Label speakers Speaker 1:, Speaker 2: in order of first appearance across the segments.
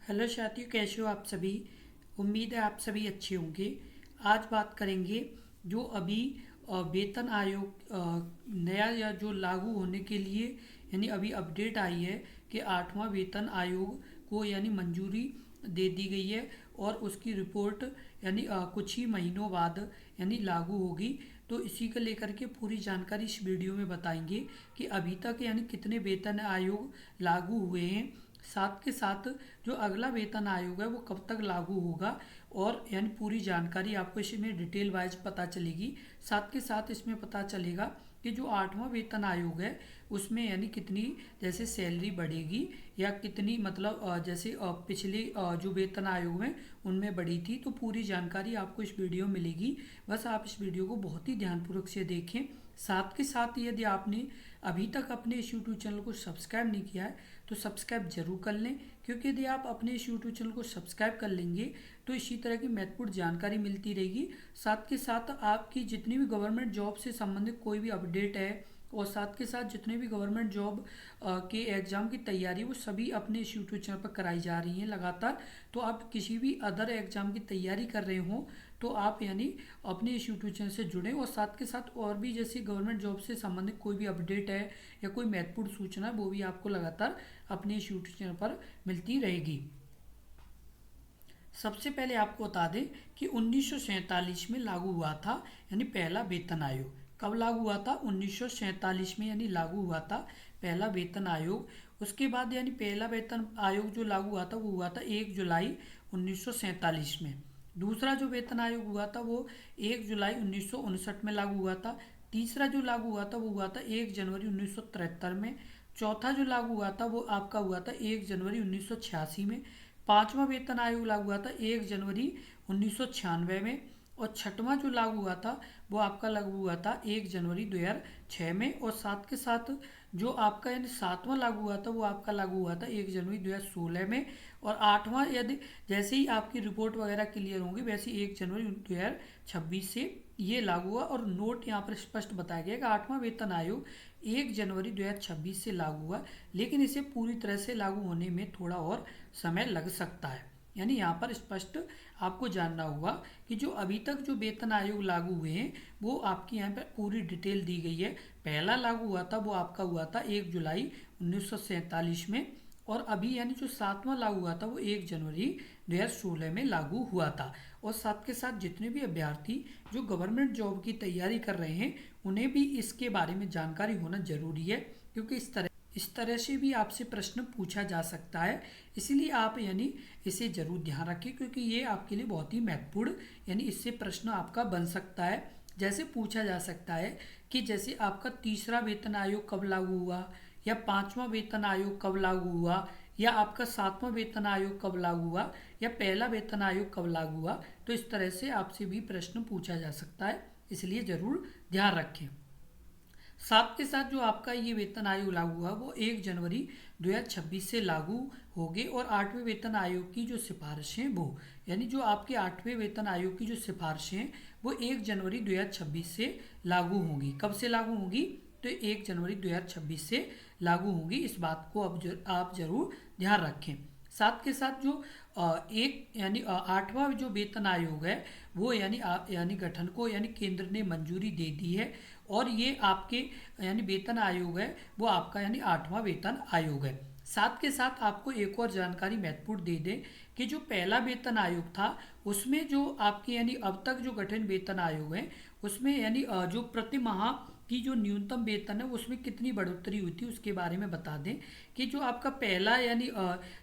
Speaker 1: Hello साथियों, कैसे हो आप सभी। उम्मीद है आप सभी अच्छे होंगे। आज बात करेंगे जो अभी वेतन आयोग नया या जो लागू होने के लिए यानी अभी अपडेट आई है कि 8वां वेतन आयोग को यानी मंजूरी दे दी गई है और उसकी रिपोर्ट यानी कुछ ही महीनों बाद यानी लागू होगी। तो इसी को लेकर के पूरी जानकारी इस वीडियो में बताएंगे कि अभी तक यानी कितने वेतन आयोग लागू हुए हैं, साथ के साथ जो अगला वेतन आयोग है वो कब तक लागू होगा, और यानी पूरी जानकारी आपको इसमें डिटेल वाइज पता चलेगी। साथ के साथ इसमें पता चलेगा कि जो 8वां वेतन आयोग है उसमें यानी कितनी जैसे सैलरी बढ़ेगी या कितनी मतलब जैसे पिछले जो वेतन आयोग में उनमें बढ़ी थी। तो पूरी जानकारी आपको इस वीडियो में मिलेगी। बस आप इस वीडियो को बहुत ही ध्यानपूर्वक से देखें। साथ के साथ यदि आपने अभी तक अपने इस यूट्यूब चैनल को सब्सक्राइब नहीं किया है तो सब्सक्राइब जरूर कर लें, क्योंकि यदि आप अपने इस यूट्यूब चैनल को सब्सक्राइब कर लेंगे तो इसी तरह की महत्वपूर्ण जानकारी मिलती रहेगी। साथ के साथ आपकी जितनी भी गवर्नमेंट जॉब से संबंधित कोई भी अपडेट है और साथ के साथ जितने भी गवर्नमेंट जॉब के एग्ज़ाम की तैयारी वो सभी अपने इस यूट्यूब चैनल पर कराई जा रही हैं लगातार। तो आप किसी भी अदर एग्ज़ाम की तैयारी कर रहे हो तो आप यानी अपने इस यूट्यूब चैनल से जुड़ें, और साथ के साथ और भी जैसे गवर्नमेंट जॉब से संबंधित कोई भी अपडेट है या कोई महत्वपूर्ण सूचना है वो भी आपको लगातार अपने इस यूट्यूब चैनल पर मिलती रहेगी। सबसे पहले आपको बता दें कि 1947 में लागू हुआ था यानी पहला वेतन आयोग। कब लागू हुआ था? 1947 में यानी लागू हुआ था पहला वेतन आयोग। उसके बाद यानी पहला वेतन आयोग जो लागू हुआ था वो हुआ था 1 जुलाई 1947 में। दूसरा जो वेतन आयोग हुआ था वो 1 जुलाई 1959 में लागू हुआ था। तीसरा जो लागू हुआ था वो हुआ था 1 जनवरी 1973 में। चौथा जो लागू हुआ था वो आपका हुआ था 1 जनवरी 1986 में। पांचवा वेतन आयोग लागू हुआ था 1 जनवरी 1996 में। और छठवां जो लागू हुआ था वो आपका लागू हुआ था 1 जनवरी 2006 में। और साथ के साथ जो आपका यानी सातवां लागू हुआ था वो आपका लागू हुआ था 1 जनवरी 2016 में। और आठवां यदि जैसे ही आपकी रिपोर्ट वगैरह क्लियर होंगी वैसे 1 जनवरी 2026 से ये लागू हुआ। और नोट यहाँ पर स्पष्ट बताया गया कि 8वां वेतन आयोग 1 जनवरी 2026 से लागू हुआ, लेकिन इसे पूरी तरह से लागू होने में थोड़ा और समय लग सकता है। यानी यहाँ पर स्पष्ट आपको जानना होगा कि जो अभी तक जो वेतन आयोग लागू हुए हैं वो आपकी यहाँ पर पूरी डिटेल दी गई है। पहला लागू हुआ था वो आपका हुआ था 1 जुलाई 1947 में, और अभी यानी जो सातवां लागू हुआ था वो 1 जनवरी 2016 में लागू हुआ था। और साथ के साथ जितने भी अभ्यर्थी जो गवर्नमेंट जॉब की तैयारी कर रहे हैं उन्हें भी इसके बारे में जानकारी होना जरूरी है, क्योंकि इस तरह से भी आपसे प्रश्न पूछा जा सकता है। इसीलिए आप यानी इसे जरूर ध्यान रखें, क्योंकि ये आपके लिए बहुत ही महत्वपूर्ण यानी इससे प्रश्न आपका बन सकता है। जैसे पूछा जा सकता है कि जैसे आपका तीसरा वेतन आयोग कब लागू हुआ, या पांचवा वेतन आयोग कब लागू हुआ, या आपका सातवां वेतन आयोग कब लागू हुआ, या पहला वेतन आयोग कब लागू हुआ। तो इस तरह से आपसे भी प्रश्न पूछा जा सकता है, इसलिए जरूर ध्यान रखें। साथ के साथ जो आपका ये वेतन आयोग लागू हुआ वो 1 जनवरी 2026 से लागू होंगे। और 8वें वेतन आयोग की जो सिफारिशें वो यानी जो आपके 8वें वेतन आयोग की जो सिफारिशें हैं वो 1 जनवरी 2026 से लागू होंगी। कब से लागू होंगी? तो 1 जनवरी 2026 से लागू होंगी। इस बात को अब आप जरूर ध्यान रखें। साथ के साथ जो एक यानी 8वां जो वेतन आयोग है वो यानी गठन को यानी केंद्र ने मंजूरी दे दी है। और ये आपके यानी वेतन आयोग है वो आपका यानी 8वां वेतन आयोग है। साथ के साथ आपको एक और जानकारी महत्वपूर्ण दे दें कि जो पहला वेतन आयोग था उसमें जो आपके यानी अब तक जो गठन वेतन आयोग है उसमें यानी जो प्रति माह की जो न्यूनतम वेतन है उसमें कितनी बढ़ोतरी हुई थी उसके बारे में बता दें कि जो आपका पहला यानी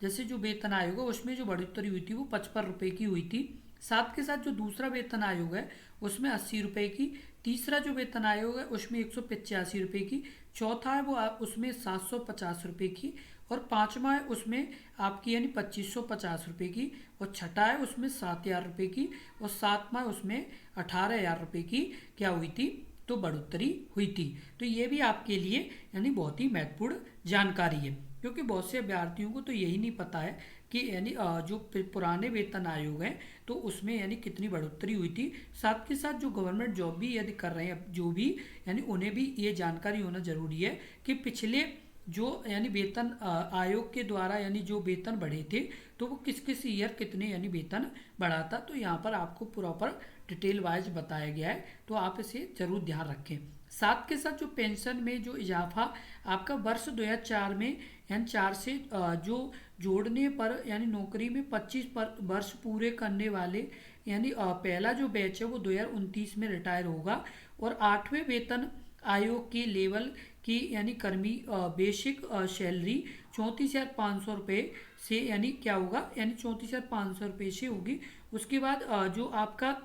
Speaker 1: जैसे जो वेतन आयोग है उसमें जो बढ़ोतरी हुई थी वो 55 रुपये की हुई थी। साथ के साथ जो दूसरा वेतन आयोग है उसमें 80 रुपये की। तीसरा जो वेतन आयोग है उसमें 185 रुपये की। चौथा है वो उसमें 750 रुपये की। और पांचवा है उसमें आपकी यानी 2550 रुपये की। और छठा है उसमें 7,000 रुपये की। और सातवां उसमें 18,000 रुपये की क्या हुई थी? तो बढ़ोतरी हुई थी। तो ये भी आपके लिए यानी बहुत ही महत्वपूर्ण जानकारी है, क्योंकि बहुत से अभ्यर्थियों को तो यही नहीं पता है कि यानी जो पुराने वेतन आयोग हैं तो उसमें यानी कितनी बढ़ोतरी हुई थी। साथ के साथ जो गवर्नमेंट जॉब भी यदि कर रहे हैं जो भी यानी उन्हें भी ये जानकारी होना जरूरी है कि पिछले जो यानी वेतन आयोग के द्वारा यानी जो वेतन बढ़े थे तो वो किस किस ईयर कितने यानी वेतन बढ़ा था। तो यहाँ पर आपको प्रॉपर डिटेल वाइज बताया गया है, तो आप इसे जरूर ध्यान रखें। साथ के साथ जो पेंशन में जो इजाफा आपका वर्ष 2004 में यानी 4 से जो जोड़ने पर यानी नौकरी में 25 वर्ष पूरे करने वाले यानी पहला जो बैच है वो 2029 में रिटायर होगा। और 8वें वेतन आयोग के लेवल की यानी कर्मी बेसिक सैलरी 34,500 रुपये से यानी क्या होगा, यानी 34,500 रुपये से होगी। उसके बाद जो आपका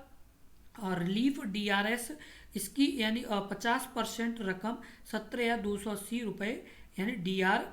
Speaker 1: रिलीफ डीआरएस इसकी यानी 50% रकम 17,280 रुपये यानी डीआर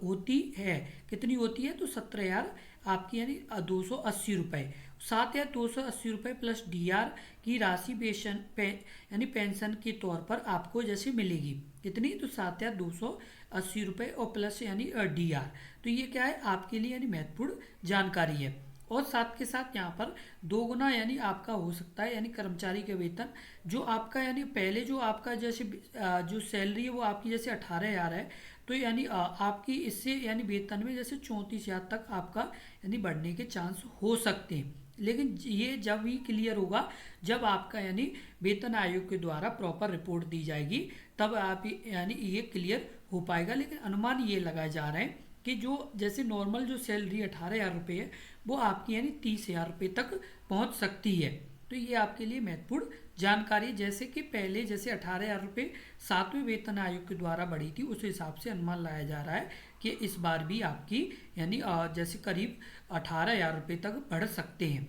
Speaker 1: होती है। कितनी होती है, तो 17,000 आपकी यानी 280 रुपये। 7,280 रुपये प्लस डीआर की राशि यानी पेंशन के तौर पर आपको जैसे मिलेगी कितनी, तो 7,280 रुपये और प्लस यानी डीआर। तो ये क्या है आपके लिए यानी महत्वपूर्ण जानकारी है। और साथ के साथ यहाँ पर 2 गुना यानी आपका हो सकता है यानी कर्मचारी के वेतन जो आपका यानी पहले जो आपका जैसे जो सैलरी है वो आपकी जैसे 18,000 है, तो यानी आपकी इससे यानी वेतन में जैसे 34,000 तक आपका यानी बढ़ने के चांस हो सकते हैं। लेकिन ये जब भी क्लियर होगा जब आपका यानी वेतन आयोग के द्वारा प्रॉपर रिपोर्ट दी जाएगी, तब आप यानी ये क्लियर हो पाएगा। लेकिन अनुमान ये लगाए जा रहे हैं कि जो जैसे नॉर्मल जो सैलरी 18,000 रुपये है वो आपकी यानी 30,000 रुपये तक पहुंच सकती है। तो ये आपके लिए महत्वपूर्ण जानकारी, जैसे कि पहले जैसे 18,000 रुपये 7वें वेतन आयोग के द्वारा बढ़ी थी, उस हिसाब से अनुमान लगाया जा रहा है कि इस बार भी आपकी यानी जैसे करीब 18,000 रुपये तक बढ़ सकते हैं।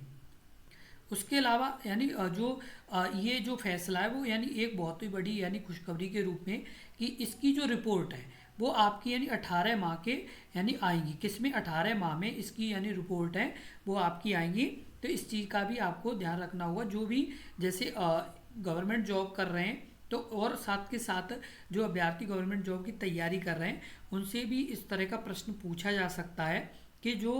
Speaker 1: उसके अलावा यानी ये जो फैसला है वो यानी एक बहुत ही बड़ी यानी खुशखबरी के रूप में कि इसकी जो रिपोर्ट है वो आपकी यानी 18 माह के यानी आएंगी। किसमें, 18 माह में इसकी यानी रिपोर्ट है वो आपकी आएंगी। तो इस चीज़ का भी आपको ध्यान रखना होगा, जो भी जैसे गवर्नमेंट जॉब कर रहे हैं तो और साथ के साथ जो अभ्यर्थी गवर्नमेंट जॉब की तैयारी कर रहे हैं उनसे भी इस तरह का प्रश्न पूछा जा सकता है कि जो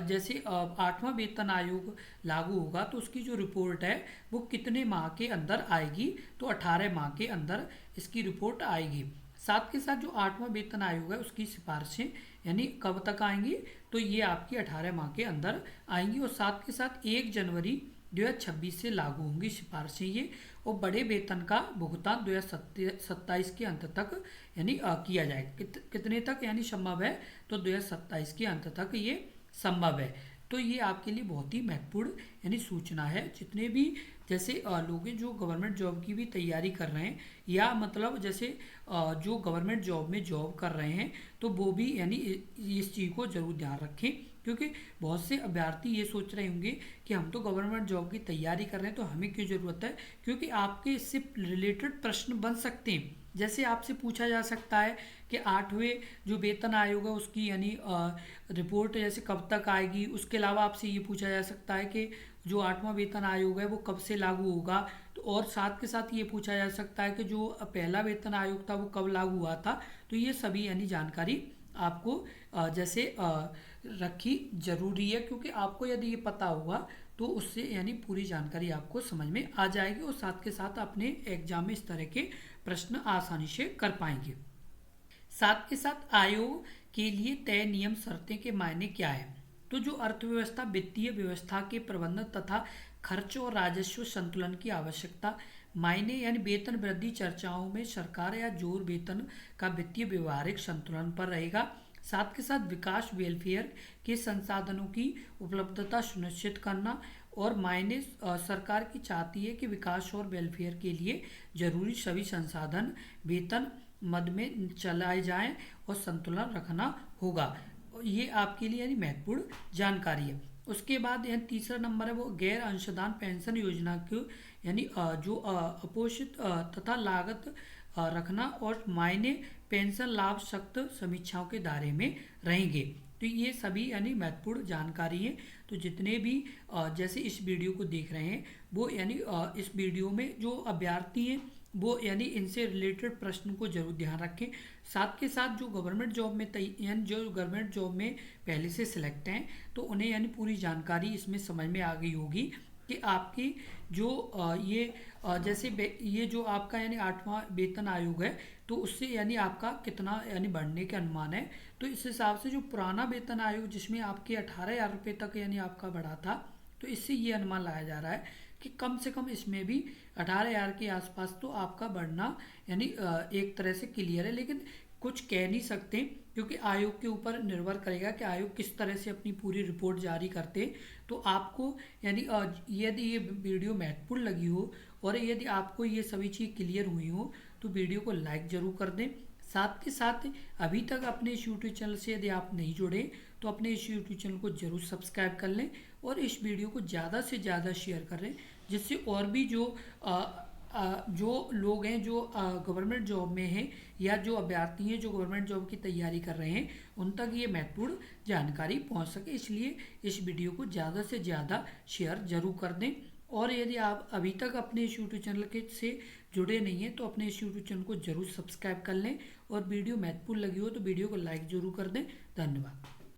Speaker 1: जैसे 8वां वेतन आयोग लागू होगा तो उसकी जो रिपोर्ट है वो कितने माह के अंदर आएगी, तो 18 माह के अंदर इसकी रिपोर्ट आएगी। साथ के साथ जो 8वां वेतन आयोग है उसकी सिफारिशें यानी कब तक आएंगी, तो ये आपकी 18 माह के अंदर आएंगी। और साथ के साथ 1 जनवरी 2026 से लागू होंगी सिफारिशें ये। और बड़े वेतन का भुगतान 2027 के अंत तक यानी किया जाएगा। कितने तक यानी संभव है, तो 2027 के अंत तक ये संभव है। तो ये आपके लिए बहुत ही महत्वपूर्ण यानी सूचना है। जितने भी जैसे लोग हैं जो गवर्नमेंट जॉब की भी तैयारी कर रहे हैं या मतलब जैसे जो गवर्नमेंट जॉब में जॉब कर रहे हैं, तो वो भी यानी इस चीज़ को ज़रूर ध्यान रखें, क्योंकि बहुत से अभ्यर्थी ये सोच रहे होंगे कि हम तो गवर्नमेंट जॉब की तैयारी कर रहे हैं तो हमें क्यों ज़रूरत है, क्योंकि आपके इससे रिलेटेड प्रश्न बन सकते हैं। जैसे आपसे पूछा जा सकता है कि 8वें जो वेतन आयोग है उसकी यानी रिपोर्ट जैसे कब तक आएगी। उसके अलावा आपसे ये पूछा जा सकता है कि जो 8वां वेतन आयोग है वो कब से लागू होगा। तो और साथ के साथ ये पूछा जा सकता है कि जो पहला वेतन आयोग था वो कब लागू हुआ था। तो ये सभी यानी जानकारी आपको जैसे रखी जरूरी है, क्योंकि आपको यदि ये पता होगा तो उससे यानी पूरी जानकारी आपको समझ में आ जाएगी और साथ के साथ अपने एग्जाम में इस तरह के प्रश्न आसानी से कर पाएंगे। साथ के साथ आयोग के लिए तय नियम शर्तें के मायने क्या है, तो जो अर्थव्यवस्था वित्तीय व्यवस्था के प्रबंधन तथा खर्च और राजस्व संतुलन की आवश्यकता मायने यानी वेतन वृद्धि चर्चाओं में सरकार या जोर वेतन का वित्तीय व्यवहारिक संतुलन पर रहेगा। साथ के साथ विकास वेलफेयर के संसाधनों की उपलब्धता सुनिश्चित करना और मायने सरकार की चाहती है कि विकास और वेलफेयर के लिए जरूरी सभी संसाधन वेतन मद में चलाए जाएं और संतुलन रखना होगा। ये आपके लिए यानी महत्वपूर्ण जानकारी है। उसके बाद यानी तीसरा नंबर है वो गैर अंशदान पेंशन योजना को यानी जो अपोषित तथा लागत रखना और मायने पेंशन लाभ सख्त समीक्षाओं के दायरे में रहेंगे। तो ये सभी यानी महत्वपूर्ण जानकारी है। तो जितने भी जैसे इस वीडियो को देख रहे हैं वो यानी इस वीडियो में जो अभ्यर्थी हैं वो यानी इनसे रिलेटेड प्रश्न को जरूर ध्यान रखें। साथ के साथ जो गवर्नमेंट जॉब में यानी जो गवर्नमेंट जॉब में पहले से सिलेक्ट हैं तो उन्हें यानी पूरी जानकारी इसमें समझ में आ गई होगी कि आपकी जो ये जैसे ये जो आपका यानी 8वां वेतन आयोग है तो उससे यानी आपका कितना यानी बढ़ने के अनुमान है। तो इस हिसाब से जो पुराना वेतन आयोग जिसमें आपके 18,000 रुपये तक यानी आपका बढ़ा था, तो इससे ये अनुमान लगाया जा रहा है कि कम से कम इसमें भी 18,000 के आसपास तो आपका बढ़ना यानी एक तरह से क्लियर है। लेकिन कुछ कह नहीं सकते क्योंकि आयोग के ऊपर निर्भर करेगा कि आयोग किस तरह से अपनी पूरी रिपोर्ट जारी करते हैं। तो आपको यानी यदि ये वीडियो महत्वपूर्ण लगी हो और यदि आपको ये सभी चीज़ क्लियर हुई हो तो वीडियो को लाइक ज़रूर कर दें। साथ के साथ अभी तक अपने इस यूट्यूब चैनल से यदि आप नहीं जुड़े तो अपने इस यूट्यूब चैनल को जरूर सब्सक्राइब कर लें और इस वीडियो को ज़्यादा से ज़्यादा शेयर करें, जिससे और भी जो लोग हैं जो गवर्नमेंट जॉब में हैं या जो अभ्यर्थी हैं जो गवर्नमेंट जॉब की तैयारी कर रहे हैं उन तक ये महत्वपूर्ण जानकारी पहुंच सके। इसलिए इस वीडियो को ज़्यादा से ज़्यादा शेयर जरूर कर दें। और यदि आप अभी तक अपने इस यूट्यूब चैनल के से जुड़े नहीं हैं तो अपने इस यूट्यूब चैनल को जरूर सब्सक्राइब कर लें और वीडियो महत्वपूर्ण लगी हो तो वीडियो को लाइक जरूर कर दें। धन्यवाद।